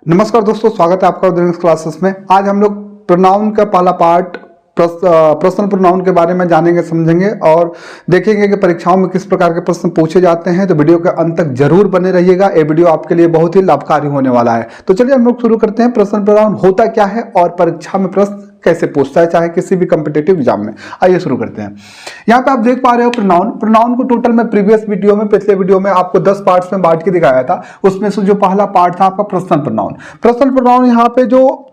नमस्कार दोस्तों, स्वागत है आपका उदयनिक्स क्लासेस में। आज हम लोग प्रोनाउन का पहला पार्ट पर्सनल प्रोनाउन के बारे में जानेंगे, समझेंगे और देखेंगे कि परीक्षाओं में किस प्रकार के प्रश्न पूछे जाते हैं। तो वीडियो के अंत तक जरूर बने रहिएगा, ये वीडियो आपके लिए बहुत ही लाभकारी होने वाला है। तो चलिए हम लोग शुरू करते हैं। पर्सनल प्रोनाउन होता क्या है और परीक्षा में प्रश्न कैसे पूछता है, चाहे किसी भी कॉम्पिटिटिव एग्जाम में। आइए शुरू करते हैं। यहाँ पे आप देख पा रहे हो प्रोनाउन को टोटल में प्रीवियस वीडियो में, पिछले वीडियो में आपको 10 पार्ट्स में बांट के दिखाया था। उसमें से जो पहला पार्ट था आपका पर्सनल प्रोनाउन। यहाँ पे जो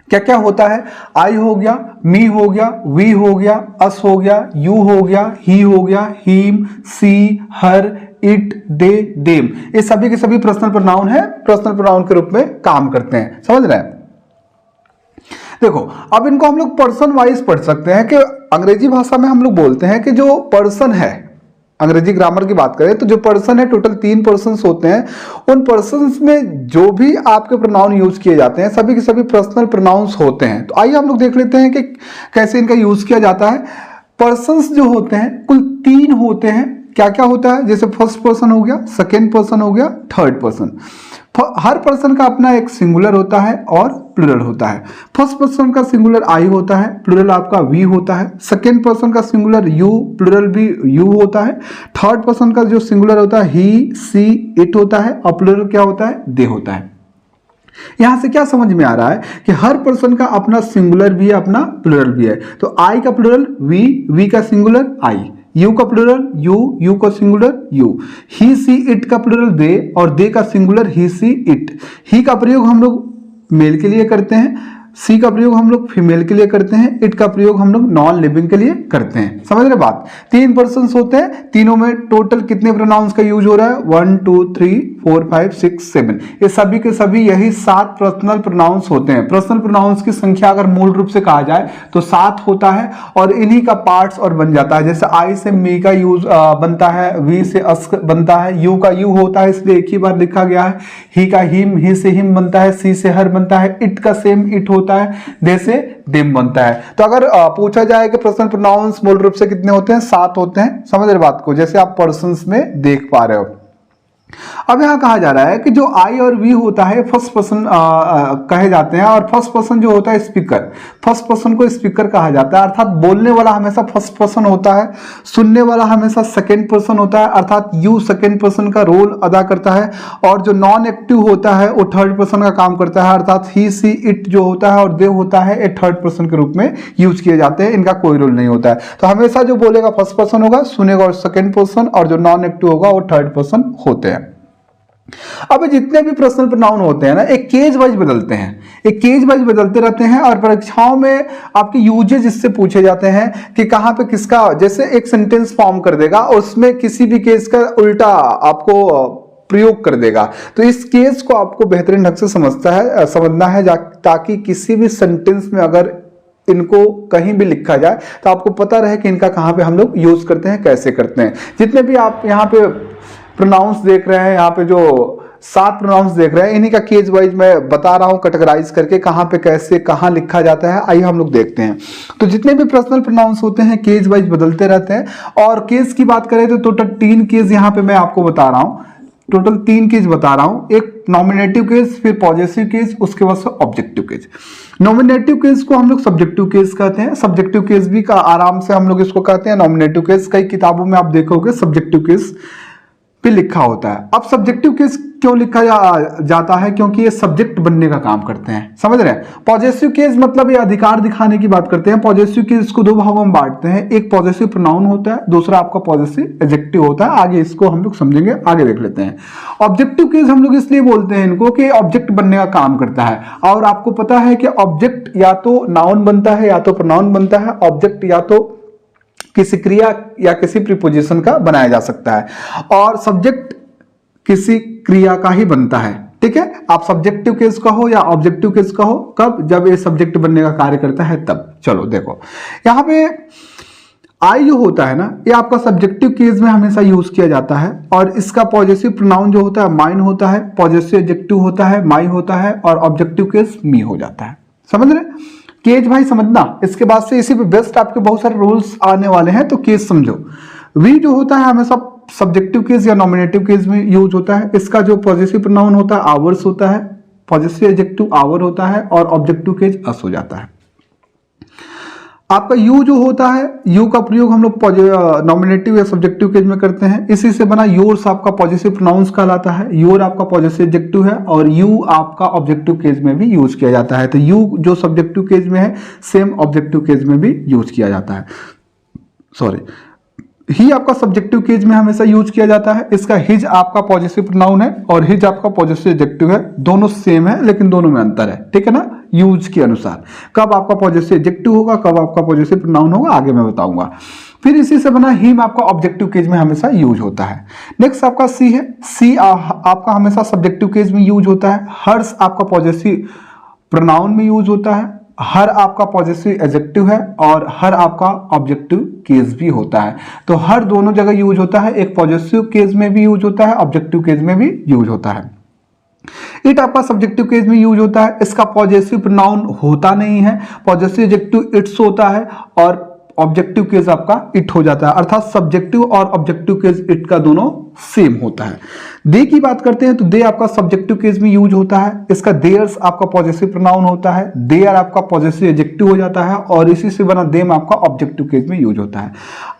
क्या क्या होता है, आई हो गया, मी हो गया, वी हो गया, अस हो गया, यू हो गया, ही हो गया, him, she, her, it, they, them, ये सभी के सभी पर्सनल प्रोनाउन है, पर्सनल प्रोनाउन के रूप में काम करते हैं। समझ रहे हैं? देखो, अब इनको हम लोग पर्सन वाइज पढ़ सकते हैं कि अंग्रेजी भाषा में हम लोग बोलते हैं कि जो पर्सन है, अंग्रेजी ग्रामर की बात करें तो जो पर्सन है, टोटल 3 पर्सन्स होते हैं। उन पर्सन्स में जो भी आपके प्रोनाउन यूज किए जाते हैं सभी के सभी पर्सनल प्रोनाउंस होते हैं। तो आइए हम लोग देख लेते हैं कि कैसे इनका यूज किया जाता है। पर्सन्स जो होते हैं कुल 3 होते हैं। क्या क्या होता है? जैसे फर्स्ट पर्सन हो गया, सेकेंड पर्सन हो गया, थर्ड पर्सन। हर पर्सन का अपना एक सिंगुलर होता है और प्लूरल होता है। फर्स्ट पर्सन का सिंगुलर आई होता है, प्लूरल आपका वी होता है। सेकेंड पर्सन का सिंगुलर यू, प्लूरल भी यू होता है। थर्ड पर्सन का जो सिंगुलर होता है ही, सी, इट होता है और प्लूरल क्या होता है? दे होता है। यहां से क्या समझ में आ रहा है कि हर पर्सन का अपना सिंगुलर भी है, अपना प्लूरल भी है। तो आई का प्लूरल वी, वी का सिंगुलर आई, यू का प्लूरल यू, यू का singular you, he, she, it का प्लूरल दे और दे का सिंगुलर ही, सी, इट। ही का प्रयोग हम लोग मेल के लिए करते हैं, सी का प्रयोग हम लोग फीमेल के लिए करते हैं, इट का प्रयोग हम लोग नॉन लिविंग के लिए करते हैं। समझ रहे बात? 3 पर्सन्स होते हैं, तीनों में टोटल कितने प्रोनाउंस का यूज हो रहा है? 1 2 3 4 5 6 7, ये सभी के सभी यही 7 पर्सनल प्रोनाउंस होते हैं। पर्सनल प्रोनाउंस की संख्या अगर मूल रूप से कहा जाए तो 7 होता है और इन्हीं का पार्ट्स और बन जाता है। जैसे आई से मी का यूज बनता है, वी से अस बनता है, यू का यू होता है इसलिए एक ही बार लिखा गया है, ही का हिम, ही से हिम बनता है, सी से हर बनता है, इट का सेम इट होता है, दे से देम बनता है। तो अगर पूछा जाए कि पर्सनल प्रोनाउंस मूल रूप से कितने होते हैं? 7 होते हैं। समझ रहे बात को? जैसे आप पर्सन्स में देख पा रहे हो। अब यहां कहा जा रहा है कि जो आई और वी होता है फर्स्ट पर्सन कहे जाते हैं और फर्स्ट पर्सन जो होता है स्पीकर, फर्स्ट पर्सन को स्पीकर कहा जाता है। अर्थात बोलने वाला हमेशा फर्स्ट पर्सन होता है, सुनने वाला हमेशा सेकंड पर्सन होता है, अर्थात यू सेकंड पर्सन का रोल अदा करता है और जो नॉन एक्टिव होता है वो थर्ड पर्सन का काम करता है। अर्थात ही, सी, इट जो होता है और दे होता है ये थर्ड पर्सन के रूप में यूज किए जाते हैं, इनका कोई रोल नहीं होता है। तो हमेशा जो बोलेगा फर्स्ट पर्सन होगा, सुनेगा और सेकंड पर्सन, और जो नॉन एक्टिव होगा वो थर्ड पर्सन होते हैं। अब जितने भी पर्सनल प्रोनाउन होते हैं ना, एक केज वाइज बदलते हैं, एक केज वाइज बदलते रहते हैं और परीक्षाओं में आपके यूजेज इससे पूछे जाते हैं कि कहां पे किसका, जैसे एक सेंटेंस फॉर्म कर देगा और उसमें किसी भी केस का उल्टा आपको प्रयोग कर देगा। तो इस केस को आपको बेहतरीन ढंग से समझना है ताकि किसी भी सेंटेंस में अगर इनको कहीं भी लिखा जाए तो आपको पता रहे कि इनका कहां पे हम लोग यूज करते हैं, कैसे करते हैं। जितने भी आप यहाँ पे प्रोनाउंस देख रहे हैं, यहाँ पे जो 7 प्रोनाउंस देख रहे हैं, इन्हीं का केज वाइज मैं बता रहा हूं कैटेगराइज करके कहां पे कैसे कहां लिखा जाता है। आइए हम लोग देखते हैं। तो जितने भी पर्सनल प्रोनाउंस होते हैं केज वाइज बदलते रहते हैं। और केस की बात करें तो टोटल 3 केस यहाँ पे मैं आपको बता रहा हूं, टोटल 3 केस बता रहा हूं। एक नॉमिनेटिव केस, फिर पॉजेसिव केस, उसके बाद से ऑब्जेक्टिव केस। नॉमिनेटिव केस को हम लोग सब्जेक्टिव केस कहते हैं, सब्जेक्टिव केस भी का आराम से हम लोग इसको कहते हैं नॉमिनेटिव केस। कई किताबों में आप देखोगे सब्जेक्टिव केस पे लिखा होता है। अब सब्जेक्टिव केस क्यों लिखा जाता है? क्योंकि ये सब्जेक्ट बनने का काम करते हैं। समझ रहे हैं? पॉजेसिव केस मतलब ये अधिकार दिखाने की बात करते हैं। पॉजेसिव केस को 2 भागों में बांटते हैं, एक पॉजेसिव प्रोनाउन होता है, दूसरा आपका पॉजेसिव एडजेक्टिव होता है। आगे इसको हम लोग समझेंगे, आगे देख लेते हैं। ऑब्जेक्टिव केस हम लोग इसलिए बोलते हैं इनको कि ऑब्जेक्ट बनने का काम करता है। और आपको पता है कि ऑब्जेक्ट या तो नाउन बनता है या तो प्रोनाउन बनता है। ऑब्जेक्ट या तो किसी क्रिया या किसी प्रीपोजिशन का बनाया जा सकता है और सब्जेक्ट किसी क्रिया का ही बनता है। ठीक है? आप सब्जेक्टिव केस का हो या ऑब्जेक्टिव केस का हो, कब? जब ये सब्जेक्ट बनने का कार्य करता है तब। चलो देखो, यहां पे आई जो होता है ना, ये आपका सब्जेक्टिव केस में हमेशा यूज किया जाता है और इसका पॉजेसिव प्रोनाउन जो होता है माइन होता है, पॉजेसिव एडजेक्टिव होता है माई होता है और ऑब्जेक्टिव केस मी हो जाता है। समझ रहे? केज भाई समझना, इसके बाद से इसी पे बेस्ट आपके बहुत सारे रूल्स आने वाले हैं, तो केस समझो। वी जो होता है हमेशा सब्जेक्टिव केस या नॉमिनेटिव केस में यूज होता है। इसका जो पॉजेसिव प्रोनाउन होता है आवर्स होता है, पॉजिटिव एडजेक्टिव आवर होता है और ऑब्जेक्टिव केस अस हो जाता है। आपका यू जो होता है, यू का प्रयोग हम लोग नॉमिनेटिव या सब्जेक्टिव केस में करते हैं। इसी से बना योर्स आपका पॉजिटिव प्रोनाउंस कहलाता है। योर आपका पॉजिटिव एडजेक्टिव है और यू आपका ऑब्जेक्टिव केस में भी यूज किया जाता है। तो यू जो सब्जेक्टिव केस में है सेम ऑब्जेक्टिव केस में भी यूज किया जाता है। सॉरी, ही आपका सब्जेक्टिव केस में हमेशा यूज किया जाता है। इसका हिज आपका पॉजिटिव प्रोनाउन है और हिज आपका पॉजिटिव एडजेक्टिव है। दोनों सेम है लेकिन दोनों में अंतर है, ठीक है ना, यूज के अनुसार। कब आपका पॉजिटिव एडजेक्टिव होगा, कब आपका पॉजिटिव प्रोनाउन होगा, आगे मैं बताऊंगा। फिर इसी से बना हिम आपका ऑब्जेक्टिव केस में हमेशा यूज होता है। नेक्स्ट आपका सी है। सी आपका हमेशा सब्जेक्टिव केस में यूज होता है। हर्स आपका पॉजिटिव प्रोनाउन में यूज होता है। हर आपका पॉजिटिव एडजेक्टिव है और हर आपका ऑब्जेक्टिव केस भी होता है। तो हर दोनों जगह यूज होता है। एक पॉजिटिव केस में भी यूज होता है, ऑब्जेक्टिव केस में भी यूज होता है। इट आपका सब्जेक्टिव केस में यूज होता है। इसका पॉजिटिव प्रोनाउन होता नहीं है। पॉजिटिव एडजेक्टिव इट्स होता है और ऑब्जेक्टिव केस आपका इट हो जाता है, अर्थात सब्जेक्टिव और ऑब्जेक्टिव केस इट का दोनों सेम होता है। दे की बात करते हैं तो दे आपका सब्जेक्टिव केस में यूज होता है। इसका देयर्स आपका पॉजिटिव प्रोनाउन होता है। देयर आपका पॉजिटिव एडजेक्टिव हो जाता है और इसी से बना देम आपका ऑब्जेक्टिव केस में यूज होता है।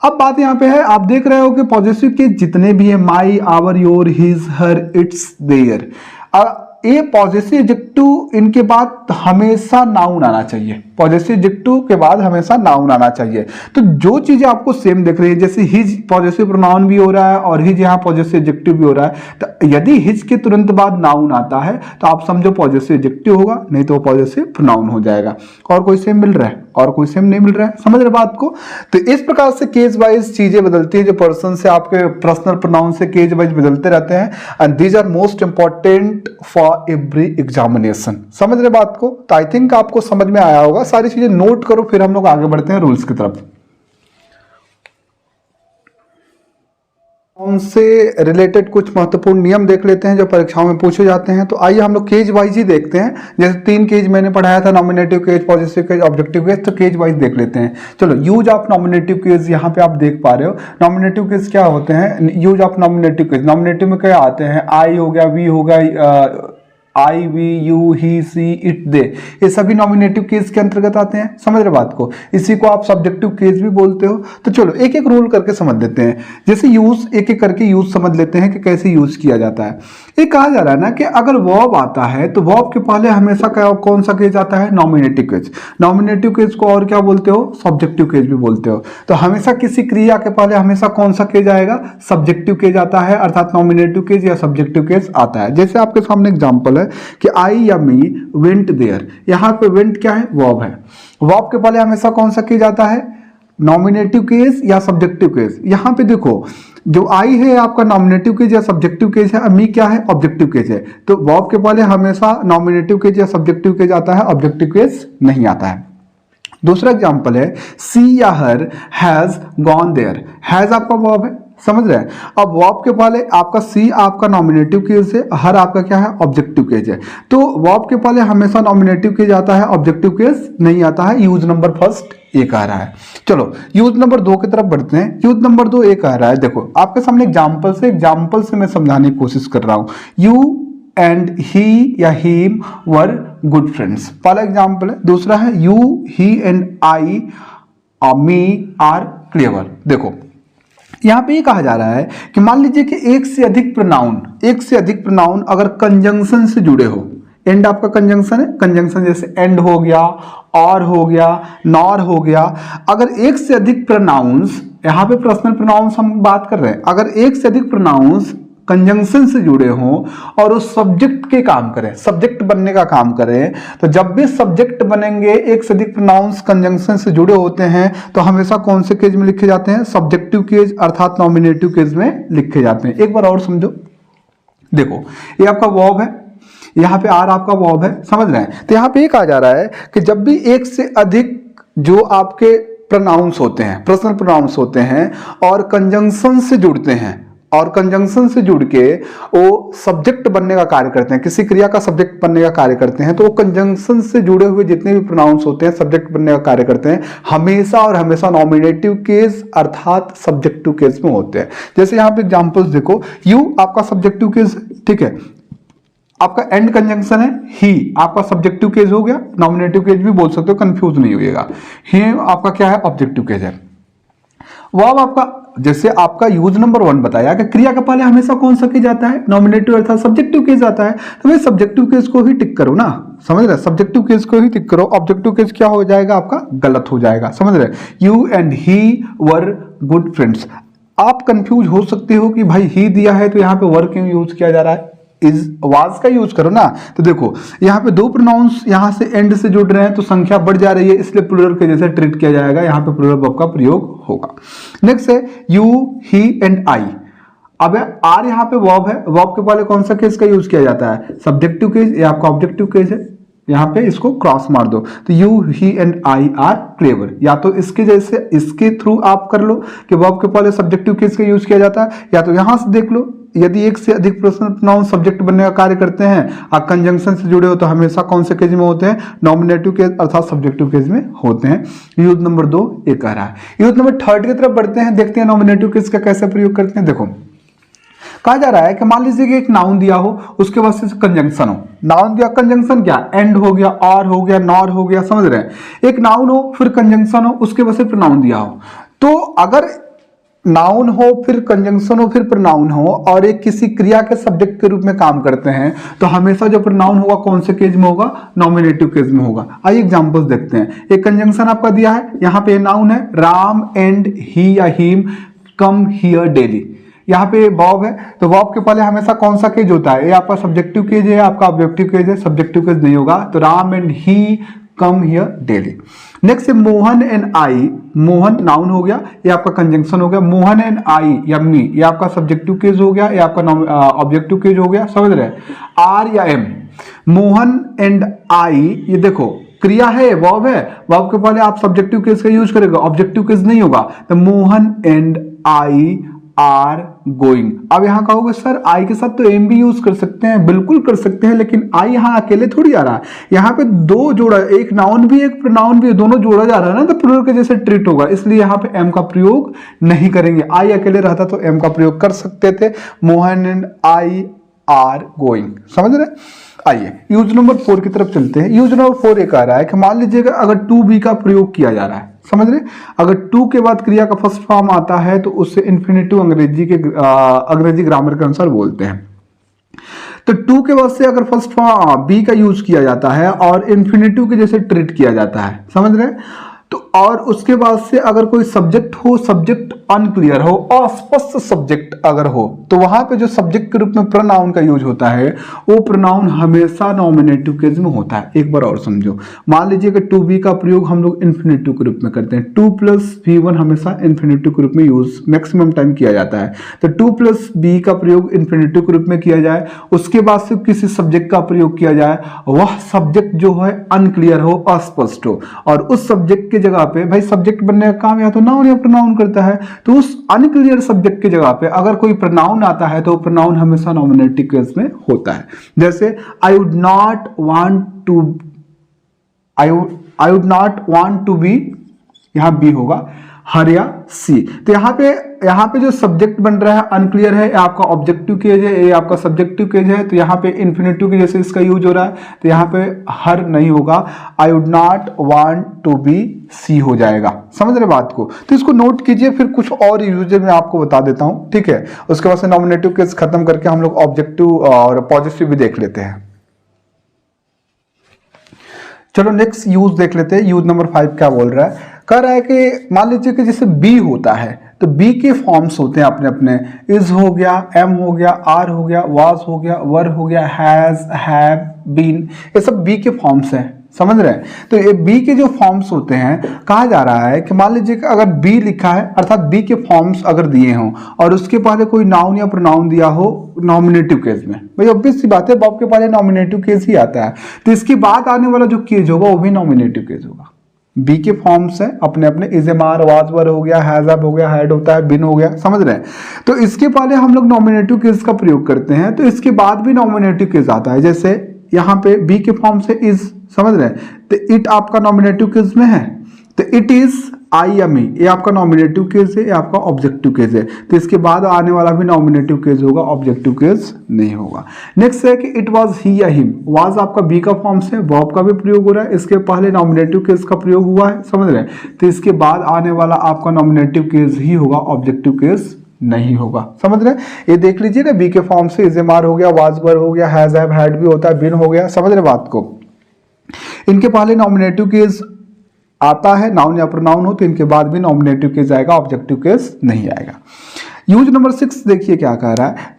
अब बात यहां पे है, आप देख रहे हो कि पॉजिटिव केस जितने भी है, my, our, your, his, her, its, there, ये पॉजिटिव एडजेक्टिव इनके बाद हमेशा नाउन आना चाहिए। पॉजिटिव एडजेक्टिव के बाद हमेशा नाउन आना चाहिए। तो जो चीजें आपको सेम दिख रही है, जैसे हिज पॉजिटिव प्रोनाउन भी हो रहा है और हिज यहाँ पॉजिटिव एडजेक्टिव भी हो रहा है, तो यदि हिज के तुरंत बाद नाउन आता है तो आप समझो पॉजिटिव एडजेक्टिव होगा, नहीं तो पॉजिटिव प्रोनाउन हो जाएगा। और कोई सेम मिल रहा है और कोई सेम नहीं मिल रहा है, समझ रहे बात को। तो इस प्रकार से केस वाइज चीजें बदलती है, जो पर्सन से आपके पर्सनल प्रोनाउन से केस वाइज बदलते रहते हैं। And these are most important for every examination. समझ रहे बात को। तो आई थिंक आपको समझ में आया होगा। सारी चीजें नोट करो, फिर हम लोग आगे बढ़ते हैं रूल्स की तरफ। उनसे रिलेटेड कुछ महत्वपूर्ण नियम देख लेते हैं जो परीक्षाओं में पूछे जाते हैं। तो आइए हम लोग केज वाइज ही देखते हैं। जैसे 3 केज मैंने पढ़ाया था, nominative case, positive case, objective case, तो केज वाइज देख लेते हैं। चलो, यूज ऑफ नॉमिनेटिव केज यहाँ पे आप देख पा रहे हो। नॉमिनेटिव केज क्या होते हैं? Use of nominative case, nominative में क्या आते हैं? आई हो गया, वी हो गया, I, we, you, he, she, it, they, ये सभी नॉमिनेटिव केस के अंतर्गत आते हैं। समझ रहे बात को। इसी को आप सब्जेक्टिव केस भी बोलते हो। तो चलो एक एक रूल करके समझ लेते हैं। जैसे यूज, एक एक करके यूज समझ लेते हैं कि कैसे यूज किया जाता है। ये कहा जा रहा है ना कि अगर वर्ब आता है तो वर्ब के पहले हमेशा कौन सा केस आता है? Nominative case. नॉमिनेटिव केस को और क्या बोलते हो? सब्जेक्टिव केस भी बोलते हो। तो हमेशा किसी क्रिया के पहले हमेशा कौन सा केस आएगा? सब्जेक्टिव केस आता है, अर्थात नॉमिनेटिव केस या सब्जेक्टिव केस आता है। जैसे आपके सामने एग्जाम्पल है कि आई या मी वेंट देयर। यहां पे वेंट क्या है? वर्ब है। वर्ब के पहले हमेशा कौन सा केस आता है? नॉमिनेटिव केस या सब्जेक्टिव केस। यहां पे देखो, जो आई है आपका नॉमिनेटिव केस या सब्जेक्टिव केस है, मी क्या है? ऑब्जेक्टिव केस है। तो वर्ब के पहले हमेशा नॉमिनेटिव केस या सब्जेक्टिव केस आता है, ऑब्जेक्टिव केस नहीं आता है। दूसरा एग्जांपल है, सी या हर हैज गॉन देयर। हैज आपका वर्ब है, समझ रहे हैं। अब वर्ब के पहले आपका सी आपका नॉमिनेटिव केस है, हर आपका क्या है? ऑब्जेक्टिव केस है। तो वर्ब के पहले हमेशा नॉमिनेटिव केस आता है, ऑब्जेक्टिव केस नहीं आता है। यूज नंबर फर्स्ट एक आ रहा है। चलो यूज नंबर 2 की तरफ बढ़ते हैं। यूज नंबर 2 एक आ रहा है। देखो आपके सामने एग्जाम्पल से मैं समझाने की कोशिश कर रहा हूं। यू एंड ही या हिम वर गुड फ्रेंड्स, पहला एग्जाम्पल है। दूसरा है you, he and I, me are clever. देखो यहां पे ये कहा जा रहा है कि मान लीजिए कि एक से अधिक प्रोनाउन अगर कंजंक्शन से जुड़े हो। एंड आपका कंजंक्शन है, कंजंक्शन जैसे एंड हो गया, और हो गया, नॉर हो गया। अगर एक से अधिक प्रोनाउंस, यहां पे पर्सनल प्रोनाउंस हम बात कर रहे हैं, अगर एक से अधिक प्रोनाउंस कंजंक्शन से जुड़े हों और उस सब्जेक्ट के काम करें, सब्जेक्ट बनने का काम करें, तो जब भी सब्जेक्ट बनेंगे, एक से अधिक प्रोनाउंस कंजंक्शन से जुड़े होते हैं, तो हमेशा कौन से केस में लिखे जाते हैं? सब्जेक्टिव केस, अर्थात नॉमिनेटिव केस में लिखे जाते हैं। एक बार और समझो। देखो ये आपका वर्ब है, यहां पे आर आपका वर्ब है, समझ रहे हैं। तो यहां पे ये कहा जा रहा है कि जब भी एक से अधिक जो आपके प्रोनाउंस होते हैं, पर्सनल प्रोनाउंस होते हैं और कंजंक्शन से जुड़ते हैं, और कंजंक्शन से जुड़ के वो सब्जेक्ट बनने का कार्य करते हैं, किसी क्रिया का सब्जेक्ट बनने का कार्य करते हैं, तो वो कंजंक्शन से जुड़े हुए जितने भी प्रोनाउंस होते हैं सब्जेक्ट बनने का कार्य करते हैं, हमेशा और हमेशा नॉमिनेटिव केस अर्थात सब्जेक्टिव केस में होते हैं। जैसे यहां पे एग्जांपल्स देखो, यू आपका सब्जेक्टिव केस, ठीक है। आपका एंड कंजंक्शन है ही, आपका सब्जेक्टिव केस हो गया, नॉमिनेटिव केस भी बोल सकते हो, कंफ्यूज नहीं होइएगा। ही आपका क्या है, ऑब्जेक्टिव केस है। वर्ब आपका, जैसे आपका यूज नंबर 1 बताया कि क्रिया का पहले हमेशा कौन सा केस आता है, नॉमिनेटिव अर्थात सब्जेक्टिव केस आता है, तो भाई सब्जेक्टिव केस को ही टिक करो ना, समझ रहे, सब्जेक्टिव केस को ही टिक करो। ऑब्जेक्टिव केस क्या हो जाएगा आपका, गलत हो जाएगा, समझ रहे। You and he were good friends. आप कंफ्यूज हो सकते हो कि भाई ही दिया है तो यहाँ पे वर क्यों यूज किया जा रहा है, इज वाज का यूज करो ना। तो देखो यहाँ पे दो प्रोनाउंस यहाँ से एंड से जुड़ रहे हैं तो संख्या बढ़ जा रही है, इसलिए प्लूरल के जैसे ट्रीट किया जाएगा, यहाँ पे प्लूरल वर्ब का प्रयोग होगा। नेक्स्ट है यू ही एंड आई। अब आर यहाँ पे वर्ब है, वर्ब के पहले कौन सा केस का यूज किया जाता है, सब्जेक्टिव केस, ये आपका ऑब्जेक्टिव केस है, यहाँ पे इसको क्रॉस मार दो, तो you he and I R clever. या तो इसके जैसे इसके थ्रू आप कर लो कि वर्ब के पहले सब्जेक्टिव केस का यूज किया जाता है, या तो यहां से देख लो, यदि एक से अधिक पर्सनल प्रोनाउन सब्जेक्ट बनने का कार्य करते हैं, आप कंजंक्शन से जुड़े हो तो हमेशा कौन से केस में होते हैं, नॉमिनेटिव केस अर्थात सब्जेक्टिव केस में होते हैं। यूज नंबर 2 ये कह रहा है। यूज नंबर 3 की तरफ बढ़ते हैं, देखते हैं नॉमिनेटिव केस का कैसे प्रयोग करते हैं। देखो कहा जा रहा है कि मान लीजिए कि एक नाउन दिया हो, उसके बाद से कंजंक्शन हो, नाउन दिया, कंजंक्शन क्या, एंड हो गया, और हो गया, नॉर हो गया, समझ रहे हैं। एक नाउन हो फिर कंजंक्शन हो, उसके बाद से प्रोनाउन दिया हो, तो अगर नाउन हो फिर कंजंक्शन हो फिर प्रोनाउन हो और एक किसी क्रिया के सब्जेक्ट के रूप में काम करते हैं, तो हमेशा जो प्रोनाउन होगा कौन से केस में होगा, नॉमिनेटिव केस में होगा। आइए एग्जांपल्स देखते हैं। एक कंजंक्शन आपका दिया है, यहाँ पे नाउन है, राम एंड ही या हिम कम हियर डेली। यहाँ पे वर्ब है, तो वर्ब के पहले हमेशा कौन सा केज होता है, ये आपका सब्जेक्टिव केज है, आपका ऑब्जेक्टिव केज है, सब्जेक्टिव केज नहीं होगा, तो Ram and he come here daily. Next है Mohan and I. Mohan noun हो गया, ये आपका कंजंक्शन हो गया, मोहन एंड आई यम्मी, ये आपका सब्जेक्टिव केज हो गया, ये आपका ऑब्जेक्टिव केज हो गया, समझ रहे हैं। आर या एम, मोहन एंड आई, ये देखो क्रिया है, वर्ब है, वर्ब के पहले आप सब्जेक्टिव केस का यूज करेगा, ऑब्जेक्टिव केस नहीं होगा, तो Mohan and I R going. अब यहां कहोगे सर आई के साथ तो एम भी यूज कर सकते हैं, बिल्कुल कर सकते हैं, लेकिन आई यहां अकेले थोड़ी आ रहा है, यहां पे दो जोड़ा, एक नाउन भी एक प्रोनाउन भी, दोनों जोड़ा जा रहा है ना, तो प्लूरल के जैसे ट्रीट होगा, इसलिए यहां पे एम का प्रयोग नहीं करेंगे। आई अकेले रहता तो एम का प्रयोग कर सकते थे, Mohan and I R going, समझ रहे। आइए यूज नंबर 4 की तरफ चलते हैं। यूज नंबर 4 एक आ रहा है कि मान लीजिएगा अगर टू बी का प्रयोग किया जा रहा है, समझ रहे, अगर टू के बाद क्रिया का फर्स्ट फॉर्म आता है तो उससे इन्फिनेटिव अंग्रेजी ग्रामर के अनुसार बोलते हैं। तो टू के बाद से अगर फर्स्ट फॉर्म बी का यूज किया जाता है और इन्फिनेटिव के जैसे ट्रीट किया जाता है, समझ रहे, तो और उसके बाद से अगर कोई सब्जेक्ट हो, सब्जेक्ट अनक्लियर हो, अस्पष्ट सब्जेक्ट अगर हो, तो वहां पे जो सब्जेक्ट के रूप में प्रोनाउन का यूज होता है वो प्रोनाउन हमेशा नॉमिनेटिव केस में होता है। एक बार और समझो, मान लीजिए कि टू बी का प्रयोग हम लोग इन्फिनेटिव के रूप में करते हैं, 2 + V1 हमेशा इन्फिनेटिव के रूप में यूज मैक्सिमम टाइम किया जाता है, तो 2 + B का प्रयोग इन्फिनेटिव के रूप में किया जाए, उसके बाद से किसी सब्जेक्ट का प्रयोग किया जाए, वह सब्जेक्ट जो है अनक्लियर हो, अस्पष्ट हो, और उस सब्जेक्ट की जगह पे, भाई सब्जेक्ट बनने का काम या तो नाउन या प्रोनाउन करता है, तो उस अनक्लियर सब्जेक्ट की जगह पे अगर कोई प्रोनाउन आता है तो प्रोनाउन हमेशा नॉमिनेटिव केस में होता है। जैसे I would not want to be, यहां बी होगा, हर या सी। तो यहाँ पे जो सब्जेक्ट बन रहा है अनक्लियर है, आपका ऑब्जेक्टिव केज है, ये आपका सब्जेक्टिव केज है, तो यहाँ पे इन्फिनेटिव के जैसे इसका यूज हो रहा है, तो यहाँ पे हर नहीं होगा, I would not want to be she हो जाएगा, समझ रहे बात को। तो इसको नोट कीजिए, फिर कुछ और यूजेज मैं आपको बता देता हूं, ठीक है। उसके बाद से नॉमिनेटिव केस खत्म करके हम लोग ऑब्जेक्टिव और पॉजिटिव भी देख लेते हैं। चलो नेक्स्ट यूज देख लेते हैं। यूज नंबर 5 क्या बोल रहा है, कह रहा है कि मान लीजिए कि जैसे बी होता है तो बी के फॉर्म्स होते हैं अपने अपने, इज हो गया, एम हो गया, आर हो गया, वाज हो गया, वर हो गया, हैज, हैव, बीन, ये सब बी के फॉर्म्स हैं, समझ रहे हैं। तो ये बी के जो फॉर्म्स होते हैं, कहा जा रहा है कि मान लीजिए कि अगर बी लिखा है अर्थात बी के फॉर्म्स अगर दिए हों और उसके पहले कोई नाउन या प्रोनाउन दिया हो नॉमिनेटिव केस में, भाई ऑब्वियस सी बात है वर्ब के पहले नॉमिनेटिव केस ही आता है, तो इसके बाद आने वाला जो केस होगा वो भी नॉमिनेटिव केस होगा। बी के फॉर्म्स हैं अपने अपने, is am are, was were हो गया, हैज अप हो गया, हैड होता है, बिन हो गया, समझ रहे हैं। तो इसके पहले हम लोग नॉमिनेटिव केस का प्रयोग करते हैं, तो इसके बाद भी नॉमिनेटिव केस आता है। जैसे यहाँ पे बी के फॉर्म से इज, समझ रहे हैं, तो इट आपका नॉमिनेटिव केस में है, तो इट इज आई या मी, ये आपका नॉमिनेटिव केस है, ये आपका ऑब्जेक्टिव केस है, तो इसके बाद आने वाला भी नॉमिनेटिव केस होगा, ऑब्जेक्टिव केस नहीं होगा। नेक्स्ट है कि इट वाज ही या हिम, वाज आपका बी का फॉर्म से वर्ब का भी प्रयोग हो रहा है, इसके पहले नॉमिनेटिव केस का प्रयोग हुआ है, समझ रहे हैं, तो इसके बाद आने वाला आपका नॉमिनेटिव केस ही होगा, ऑब्जेक्टिव केस नहीं होगा, समझ रहे हैं। ये देख लीजिएगा, बी के फॉर्म से इज एम आर हो गया, वाज वर हो गया, हैज हैव हैड भी होता है, बिन हो गया, समझ रहे बात को। इनके पहले नॉमिनेटिव केस आता है, नाउन या प्रोनाउन हो, तो इनके बाद भी नॉमिनेटिव केस आएगा, ऑब्जेक्टिव केस नहीं आएगा। यूज नंबर 6 देखिए क्या कह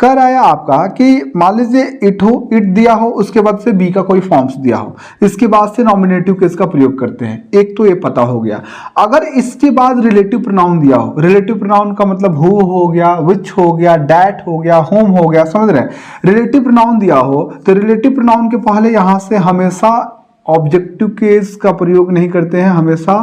रहा है आपका कि मान लीजिए इट हो, इट दिया हो, उसके बाद से बी का कोई फॉर्म्स दिया हो, इसके बाद से नॉमिनेटिव केस का प्रयोग करते हैं, एक तो ये पता हो गया। अगर इसके बाद रिलेटिव प्रोनाउन दिया हो, रिलेटिव प्रोनाउन का मतलब हु हो गया, विच हो गया, डैट हो गया, होम हो गया, समझ रहे हैं। रिलेटिव प्रोनाउन दिया हो तो रिलेटिव प्रोनाउन के पहले यहां से हमेशा ऑब्जेक्टिव केस का प्रयोग नहीं करते हैं, हमेशा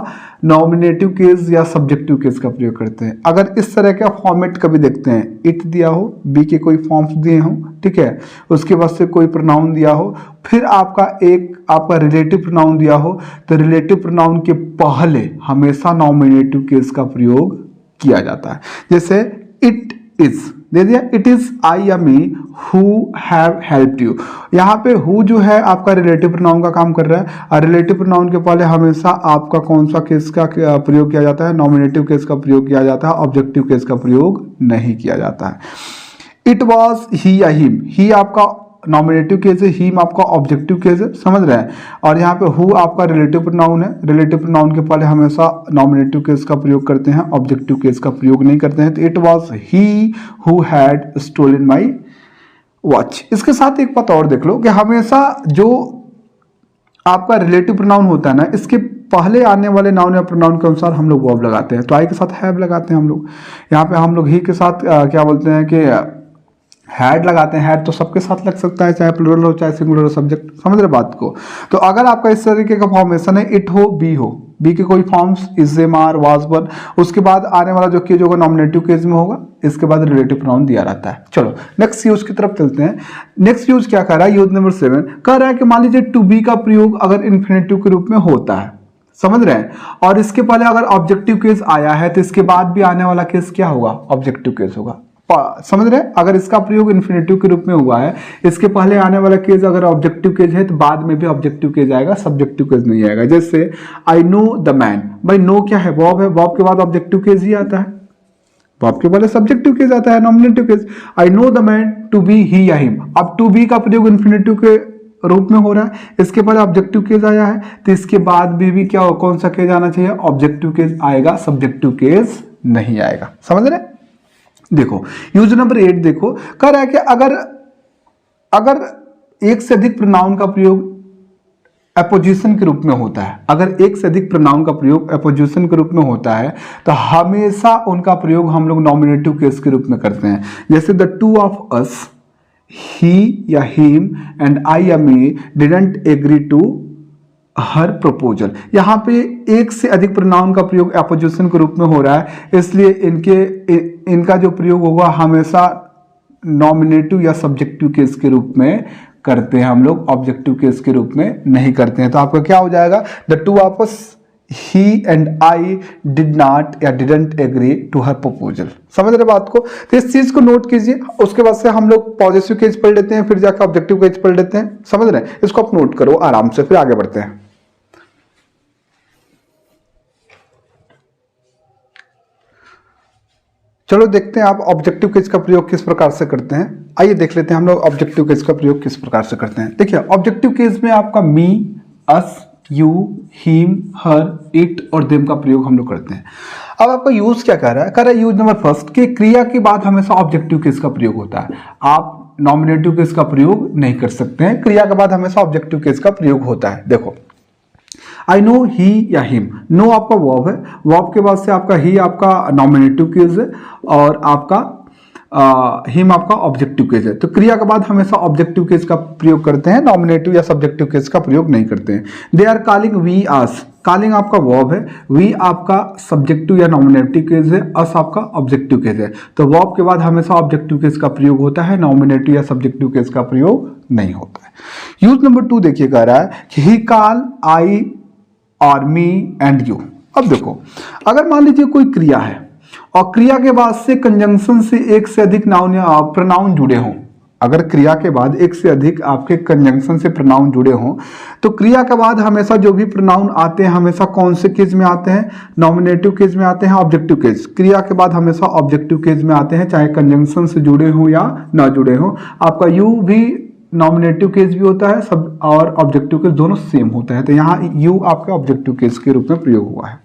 नॉमिनेटिव केस या सब्जेक्टिव केस का प्रयोग करते हैं। अगर इस तरह का फॉर्मेट कभी देखते हैं, इट दिया हो, बी के कोई फॉर्म्स दिए हों, ठीक है, उसके बाद से कोई प्रोनाउन दिया हो, फिर आपका रिलेटिव प्रोनाउन दिया हो, तो रिलेटिव प्रोनाउन के पहले हमेशा नॉमिनेटिव केस का प्रयोग किया जाता है। जैसे इट इज दे दिया, इट इज आई या me who have helped you, यहाँ पे हु जो है आपका रिलेटिव प्रोनाउन का काम कर रहा है, और रिलेटिव प्रोनाउन के पहले हमेशा आपका कौन सा केस का प्रयोग किया जाता है, नॉमिनेटिव केस का प्रयोग किया जाता है, ऑब्जेक्टिव केस का प्रयोग नहीं किया जाता है। इट वॉज ही या हिम, ही आपका नॉमिनेटिव केस है, हिम आपका ऑब्जेक्टिव केस है, समझ रहे हैं। और यहाँ पे हु आपका रिलेटिव प्रोनाउन है, रिलेटिव प्रोनाउन के पहले हमेशा नॉमिनेटिव केस का प्रयोग करते हैं, ऑब्जेक्टिव केस का प्रयोग नहीं करते हैं। तो it was he who had stolen my watch. इसके साथ एक बात और देख लो कि हमेशा जो आपका रिलेटिव प्रोनाउन होता है ना, इसके पहले आने वाले नाउन या प्रोनाउन के अनुसार हम लोग वर्ब लगाते हैं। तो आई के साथ हैव लगाते हैं हम लोग, यहाँ पे हम लोग ही के साथ क्या बोलते हैं कि हैड लगाते हैं। हैड तो सबके साथ लग सकता है, चाहे प्लूरल हो चाहे सिंगुलर हो, सब्जेक्ट, समझ रहे बात को। तो अगर आपका इस तरीके का फॉर्मेशन है, इट हो, बी हो, बी के कोई forms is am are was were, उसके बाद आने वाला जो केस होगा नॉमिनेटिव केस में होगा, इसके बाद रिलेटिव प्रोनाउन दिया रहता है। चलो नेक्स्ट यूज की तरफ चलते हैं। नेक्स्ट यूज क्या कर रहा है, यूज नंबर 7 कह रहा है कि मान लीजिए टू बी का प्रयोग अगर इन्फिनेटिव के रूप में होता है, समझ रहे हैं, और इसके पहले अगर ऑब्जेक्टिव केस आया है तो इसके बाद भी आने वाला केस क्या होगा, ऑब्जेक्टिव केस होगा, समझ रहे हैं। अगर इसका प्रयोग इन्फिनेटिव के रूप में हुआ है, इसके पहले आने वाला केस अगर ऑब्जेक्टिव केस है तो बाद में भी ऑब्जेक्टिव केस आएगा, सब्जेक्टिव केस नहीं आएगा। जैसे आई नो द मैन, भाई नो क्या है, वर्ब है, वर्ब के बाद ऑब्जेक्टिव केस ही आता है, वर्ब के पहले सब्जेक्टिव केस आता है, nominative case. I know the man to be he या हिम, अब टू बी का प्रयोग इन्फिनेटिव के रूप में हो रहा है, इसके पहले ऑब्जेक्टिव केस आया है, तो इसके बाद भी क्या कौन सा केस आना चाहिए, ऑब्जेक्टिव केस आएगा, सब्जेक्टिव केस नहीं आएगा, समझ रहे। देखो यूज नंबर 8 देखो, कह रहा है कि अगर एक से अधिक प्रोनाउन का प्रयोग एपोजिशन के रूप में होता है, अगर एक से अधिक प्रोनाउन का प्रयोग एपोजिशन के रूप में होता है तो हमेशा उनका प्रयोग हम लोग नॉमिनेटिव केस के रूप में करते हैं। जैसे the two of us, he या हिम एंड आई या me didn't agree to her proposal, यहाँ पे एक से अधिक प्रोनाउन का प्रयोग एपोजिशन के रूप में हो रहा है, इसलिए इनका जो प्रयोग होगा हमेशा नॉमिनेटिव या सब्जेक्टिव केस के रूप में करते हैं हम लोग, ऑब्जेक्टिव केस के रूप में नहीं करते हैं। तो आपका क्या हो जाएगा, the two of us, he and I did not या didn't agree to her proposal, समझ रहे बात को। तो इस चीज को नोट कीजिए, उसके बाद से हम लोग पॉजिटिव केस पढ़ लेते हैं, फिर जाकर ऑब्जेक्टिव केस पढ़ लेते हैं, समझ रहे हैं। इसको आप नोट करो आराम से, फिर आगे बढ़ते हैं। चलो देखते हैं आप ऑब्जेक्टिव केस का प्रयोग किस प्रकार से करते हैं। आइए देख लेते हैं हम लोग ऑब्जेक्टिव केस का प्रयोग किस प्रकार से करते हैं। देखिए ऑब्जेक्टिव केस में आपका मी, अस, यू, हिम, हर, इट और देम का प्रयोग हम लोग करते हैं। अब आपका यूज क्या कर रहा है, कर रहा है यूज नंबर फर्स्ट कि क्रिया के बाद हमेशा ऑब्जेक्टिव केस का प्रयोग होता है। आप नॉमिनेटिव केस का प्रयोग नहीं कर सकते हैं, क्रिया के बाद हमेशा ऑब्जेक्टिव केस का प्रयोग होता है। देखो आई नो ही या हिम, नो आपका वर्ब है, वर्ब के बाद से आपका ही आपका नॉमिनेटिव केस है और आपका हिम आपका ऑब्जेक्टिव केस है। तो क्रिया के बाद हमेशा ऑब्जेक्टिव केस का प्रयोग करते हैं, नॉमिनेटिव या सब्जेक्टिव केस का प्रयोग नहीं करते हैं। They are calling we us, calling आपका वर्ब है, वी आपका सब्जेक्टिव या नॉमिनेटिव केस है, अस आपका ऑब्जेक्टिव केस है। तो वर्ब के बाद हमेशा ऑब्जेक्टिव केस का प्रयोग होता है, नॉमिनेटिव या सब्जेक्टिव केस का प्रयोग नहीं होता है। यूज नंबर 2 देखिए कह रहा है कि ही कॉल आई और मी एंड यू, अब देखो, अगर मान लीजिए कोई क्रिया है और क्रिया के बाद से कंजंक्शन से एक से अधिक नाउन या प्रोनाउन जुड़े हों, अगर क्रिया के बाद एक से अधिक आपके कंजंक्शन से प्रोनाउन जुड़े हों, तो क्रिया के बाद हमेशा जो भी प्रोनाउन आते हैं हमेशा कौन से केस में आते हैं? नॉमिनेटिव केस में आते हैं, ऑब्जेक्टिव केस। क्रिया के बाद हमेशा ऑब्जेक्टिव केस में आते हैं, चाहे कंजंक्शन से जुड़े हों या ना जुड़े हों। आपका यू भी नॉमिनेटिव केस भी होता है सब, और ऑब्जेक्टिव केस दोनों सेम होता है, तो यहाँ यू आपके ऑब्जेक्टिव केस के रूप में प्रयोग हुआ है।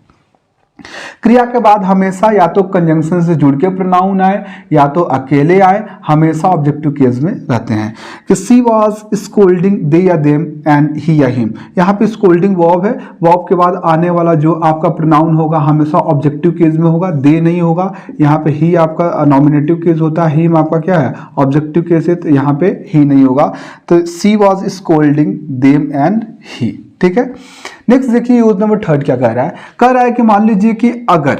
क्रिया के बाद हमेशा या तो कंजंक्शन से जुड़ के प्रोनाउन आए या तो अकेले आए, हमेशा ऑब्जेक्टिव केस में रहते हैं। कि सी वॉज स्कोल्डिंग दे या देम एंड ही या हिम, यहाँ पे स्कोल्डिंग वर्ब है, वर्ब के बाद आने वाला जो आपका प्रोनाउन होगा हमेशा ऑब्जेक्टिव केस में होगा, दे नहीं होगा। यहाँ पे ही आपका नॉमिनेटिव केस होता है, हिम आपका क्या है? ऑब्जेक्टिव केस है, तो यहाँ पे ही नहीं होगा। तो she was scolding them and he, ठीक है। नेक्स्ट देखिए यूज नंबर 3 क्या कह रहा है? कह रहा है कि मान लीजिए कि अगर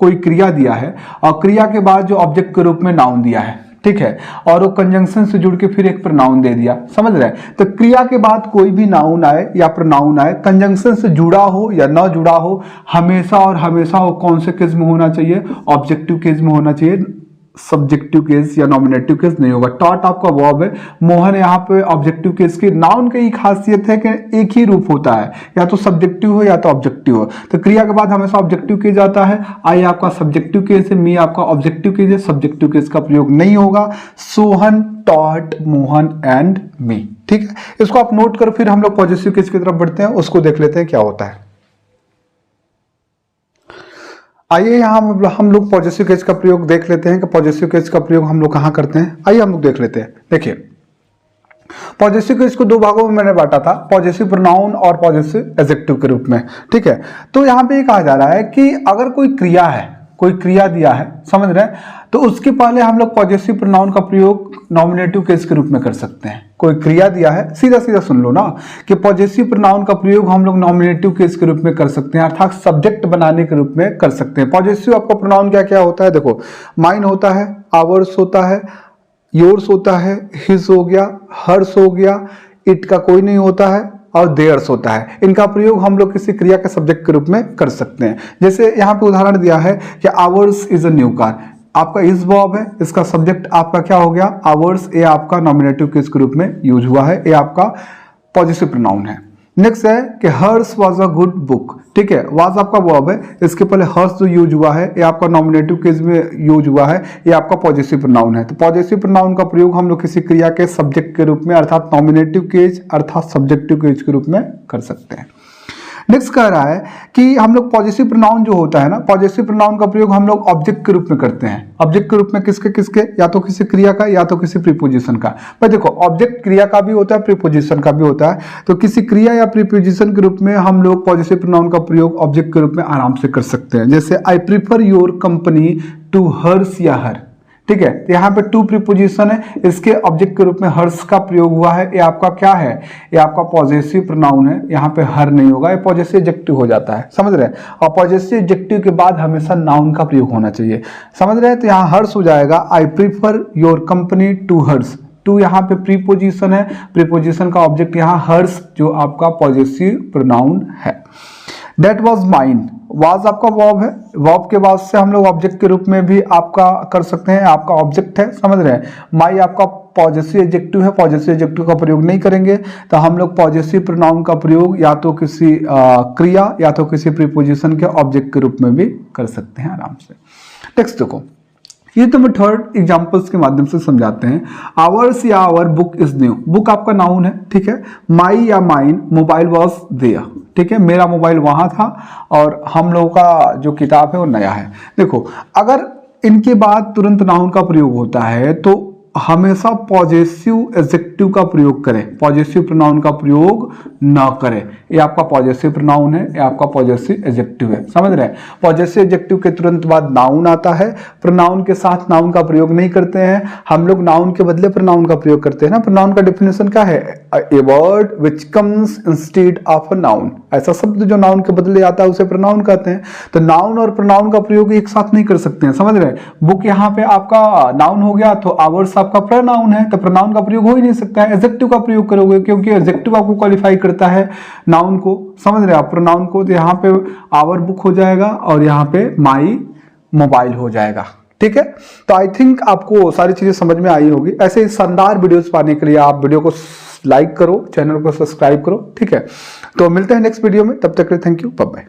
कोई क्रिया दिया है और क्रिया के बाद जो ऑब्जेक्ट के रूप में नाउन दिया है, ठीक है, और वो कंजंक्शन से जुड़ के फिर एक प्रोनाउन दे दिया, समझ रहे हैं? तो क्रिया के बाद कोई भी नाउन आए या प्रोनाउन आए, कंजंक्शन से जुड़ा हो या ना जुड़ा हो, हमेशा और हमेशा वो कौन से केस में होना चाहिए? ऑब्जेक्टिव केस में होना चाहिए, सब्जेक्टिव केस या नॉमिनेटिव केस नहीं होगा। टॉट आपका वर्ब है, मोहन यहाँ पे ऑब्जेक्टिव केस की। नाउन की खासियत है कि एक ही रूप होता है, या तो सब्जेक्टिव हो या तो ऑब्जेक्टिव हो, तो क्रिया के बाद हमेशा ऑब्जेक्टिव केस आता है। आई आपका सब्जेक्टिव केस है, मी आपका ऑब्जेक्टिव केस है, सब्जेक्टिव केस का प्रयोग नहीं होगा। Sohan, taught, Mohan and me, ठीक है। इसको आप नोट कर फिर हम लोग पॉजिटिव केस की तरफ बढ़ते हैं, उसको देख लेते हैं क्या होता है। आइए यहाँ हम लोग पॉजिटिव केस का प्रयोग देख लेते हैं कि पॉजिटिव केस का प्रयोग हम लोग कहाँ करते हैं। आइए हम लोग देख लेते हैं। देखिए, पॉजिटिव केस को 2 भागों में मैंने बांटा था, पॉजिटिव प्रोनाउन और पॉजिटिव एडजेक्टिव के रूप में, ठीक है। तो यहाँ पे कहा जा रहा है कि अगर कोई क्रिया है, कोई क्रिया दिया है, समझ रहे हैं, तो उसके पहले हम लोग पॉजिटिव प्रोनाउन का प्रयोग नॉमिनेटिव केस के रूप में कर सकते हैं। कोई क्रिया दिया है, सीधा सीधा सुन लो ना, कि पॉजिटिव प्रोनाउन का प्रयोग हम लोग नॉमिनेटिव केस के रूप में कर सकते हैं, अर्थात सब्जेक्ट बनाने के रूप में कर सकते हैं। पॉजिटिव आपका प्रोनाउन क्या क्या होता है? देखो, माइन होता है, आवर्स होता है, योर्स होता है, हिज हो गया, हर्स हो गया, इट का कोई नहीं होता है, और देयर्स होता है। इनका प्रयोग हम लोग किसी क्रिया के सब्जेक्ट के रूप में कर सकते हैं। जैसे यहाँ पे उदाहरण दिया है कि hours is a new car, आपका इज वर्ब है, इसका सब्जेक्ट आपका क्या हो गया? आवर्स। ये आपका नॉमिनेटिव केस के रूप में यूज हुआ है, ये आपका पॉजिटिव प्रोनाउन है। नेक्स्ट है कि hers was a good book, ठीक है, वाज आपका वर्ब है, इसके पहले हर्स जो यूज हुआ है ये आपका नॉमिनेटिव केस में यूज हुआ है, ये आपका पॉजिटिव प्रोनाउन है। तो पॉजिटिव प्रोनाउन का प्रयोग हम लोग किसी क्रिया के सब्जेक्ट के रूप में, अर्थात नॉमिनेटिव केस अर्थात सब्जेक्टिव केस के रूप में कर सकते हैं। नेक्स्ट कह रहा है कि हम लोग पॉजिटिव प्रोनाउन जो होता है ना, पॉजिटिव प्रोनाउन का प्रयोग हम लोग ऑब्जेक्ट के रूप में करते हैं। ऑब्जेक्ट के रूप में किसके किसके? या तो किसी क्रिया का या तो किसी प्रीपोजिशन का। पर देखो, ऑब्जेक्ट क्रिया का भी होता है, प्रीपोजिशन का भी होता है, तो किसी क्रिया या प्रीपोजिशन के रूप में हम लोग पॉजिटिव प्रोनाउन का प्रयोग ऑब्जेक्ट के रूप में आराम से कर सकते हैं। जैसे I prefer your company to hers या हर, ठीक है। यहाँ पे टू प्रीपोजिशन है, इसके ऑब्जेक्ट के रूप में हर्स का प्रयोग हुआ है, ये आपका क्या है? ये आपका पॉजेसिव प्रोनाउन है, यहाँ पे हर नहीं होगा, ये पॉजेसिव एडजेक्टिव हो जाता है, समझ रहे हैं। और पॉजेसिव एडजेक्टिव के बाद हमेशा नाउन का प्रयोग होना चाहिए, समझ रहे हैं। तो यहाँ हर्स हो जाएगा, I prefer your company to hers. To यहाँ पे प्रीपोजिशन है, प्रीपोजिशन का ऑब्जेक्ट यहाँ हर्स जो आपका पॉजेसिव प्रोनाउन है। That was mine, was आपका वर्ब है, वर्ब के बाद से हम लोग ऑब्जेक्ट के रूप में भी आपका कर सकते हैं, आपका ऑब्जेक्ट है, समझ रहे हैं। माई आपका पॉजेसिव एडजेक्टिव है, पॉजेसिव एडजेक्टिव का प्रयोग नहीं करेंगे, तो हम लोग पॉजेसिव प्रोनाउन का प्रयोग या तो किसी क्रिया या तो किसी प्रीपोजिशन के ऑब्जेक्ट के रूप में भी कर सकते हैं आराम से। नेक्स्ट देखो, ये तो मैं 3rd एग्जांपल्स के माध्यम से समझाते हैं। आवर्स या our book is new, book आपका नाउन है, ठीक है। माई या माइन, मोबाइल वॉज देयर, ठीक है, मेरा मोबाइल वहां था और हम लोगों का जो किताब है वो नया है। देखो, अगर इनके बाद तुरंत नाउन का प्रयोग होता है तो हमेशा पॉजेसिव एडजेक्टिव का प्रयोग करें, पॉजेसिव प्रोनाउन का प्रयोग ना करें। ये आपका पॉजेसिव प्रोनाउन है, ये आपका पॉजेसिव एडजेक्टिव है, समझ रहे हैं। पॉजेसिव एडजेक्टिव के तुरंत बाद नाउन आता है, प्रोनाउन के साथ नाउन का प्रयोग नहीं करते हैं हम लोग, नाउन के बदले प्रोनाउन का प्रयोग करते हैं ना। प्रोनाउन का डेफिनेशन क्या है? A word which comes instead of a noun, ऐसा शब्द जो नाउन के बदले आता है उसे प्रोनाउन कहते हैं। तो नाउन और प्रोनाउन का प्रयोग एक साथ नहीं कर सकते हैं, समझ रहे हैं। बुक यहाँ पे आपका नाउन हो गया, तो आवर्स आपका प्रोनाउन है, तो प्रोनाउन का प्रयोग हो ही नहीं सकता है। एडजेक्टिव का प्रयोग करोगे क्योंकि एडजेक्टिव आपको क्वालिफाई करता है नाउन को, समझ रहे हैं आप, प्रोनाउन को। तो यहाँ पे आवर बुक हो जाएगा और यहाँ पे माई मोबाइल हो जाएगा। ठीक है, तो आई थिंक आपको सारी चीजें समझ में आई होगी। ऐसे ही शानदार वीडियोस पाने के लिए आप वीडियो को लाइक करो, चैनल को सब्सक्राइब करो। ठीक है, तो मिलते हैं नेक्स्ट वीडियो में, तब तक के लिए थैंक यू, बाय बाय।